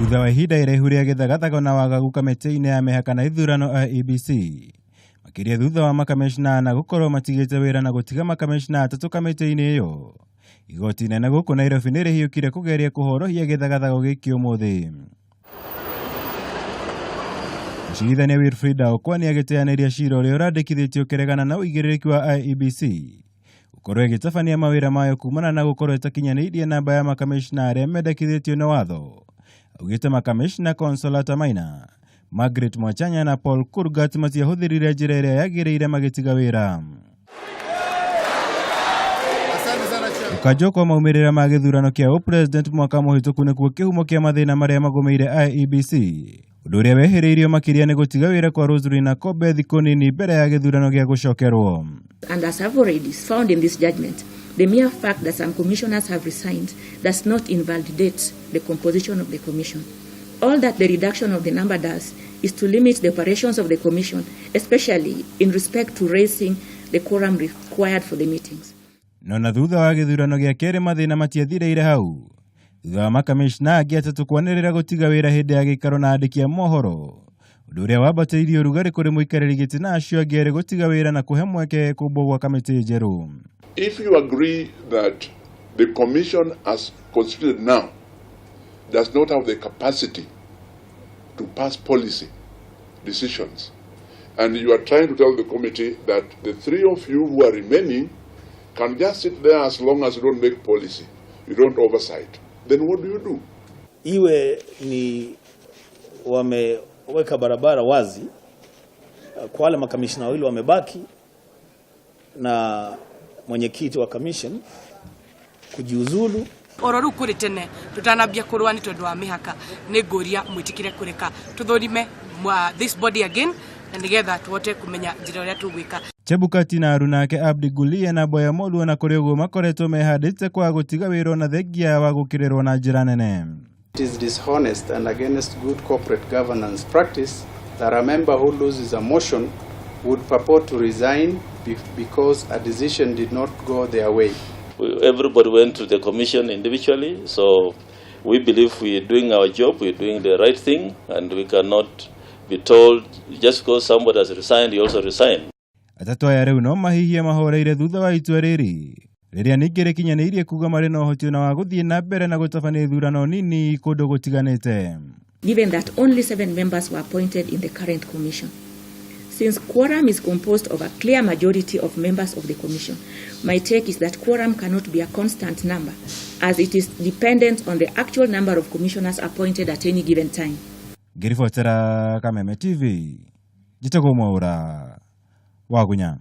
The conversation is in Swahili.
Thutha wa ihinda iraihu rĩa gĩthagathago na wagagu kamĩtĩ-inĩ ya mĩhaka na ithurano IEBC, makĩria thutha wa makamishna na gũkorwo matigĩte wĩra na gũtiga makamishna atatũ kamĩtĩ-inĩ ĩyo, igoti inene gũkũ Nairobi nĩ rĩhiũkire kũgeria kũhorohia gĩthagathago gĩkĩ ũmũthĩ. Mũcirithania Wilfrida Okwani agĩteanĩria cira ũrĩa ũrandĩkithĩtio kĩregana na ũigĩrĩrĩki wa IEBC gũkorwo ĩgĩtabania mawĩra mayo kumana na gũkorwo ĩtakinyanĩirie namba ya makamishna arĩa mendekithĩtio nĩ watho. Augĩte makamishna Consolata Maina, Margaret Mwachanya na Paul Kurgat matiahũthĩrire njĩra ĩrĩa yagĩrĩire magĩtiga wĩra. Gũkanjwo kwa maumĩrĩra ma gĩthurano kĩa president mwaka mũhĩtũku nĩkuo kĩhumo kĩa mathĩna marĩa magũmĩire IEBC, ũndũ ũrĩa wehĩrĩirio makĩria nĩ gũtiga wĩra kwa Rosemary Nakobe thikũ nini mbere ya gĩthurano gĩa gũcokerwo. And as I've already found in this judgment, the mere fact that some commissioners have resigned does not invalidate the composition of the commission. All that the reduction of the number does is to limit the operations of the commission, especially in respect to raising the quorum required for the meetings. Na thutha wa gĩthurano gĩa kerĩ mathĩna matiathireire hau. Thutha wa makamishna angĩ atatũ kwanĩrĩra gũtiga wĩra hĩndĩ ya gĩikaro na andĩki a mohoro, ũndũ ũrĩa wambatĩirie ũrugarĩ kũrĩ mũikarĩri gĩtĩ na acio angĩ erĩ gũtiga wĩra na kũhe mweke kũmbwo gwa kamĩtĩ njerũ. If you agree that the commission as constituted now does not have the capacity to pass policy decisions, and you are trying to tell the committee that the three of you who are remaining can just sit there as long as you don't make policy, you don't oversight, then what do? Iwe ni wameweka barabara wazi kwa wale makamishna wawili wamebaki na mwenyekiti wa commission kujiuzulu. Ororu kuri tene tutanabia kurwa ni tondu wa mihaka ni ngoria mwitikire kureka tuthorime this body again and together tuote kumenya njira ya tugwika. Chebukati na Arunake Abdi Gulia na Boya Molu na Korego makoretwo mehandĩte kwa gũtiga wĩra na thengia wa gũkĩrĩrwo na njĩra nene. It is dishonest and against good corporate governance practice that a member who loses a motion would purport to resign because a decision did not go their way. Everybody went to the commission individually, so we believe we are doing our job, we are doing the right thing, and we cannot be told just because somebody has resigned, you also resign. Atatũ aya rĩu no mahihia mahoreire thutha wa itua rĩrĩ, rĩrĩa ningĩ rĩkinyanĩirie kuga marĩ na ũhoti wa gũthiĩ na mbere na gũtabania ithurano nini kũndũ gũtiganĩte. Given that only 7 members were appointed in the current commission, since quorum is composed of a clear majority of members of the commission, my take is that quorum cannot be a constant number, as it is dependent on the actual number of commissioners appointed at any given time. Ngĩribotera Kameme TV, Njĩtagwo Mwaũra, Wagunya.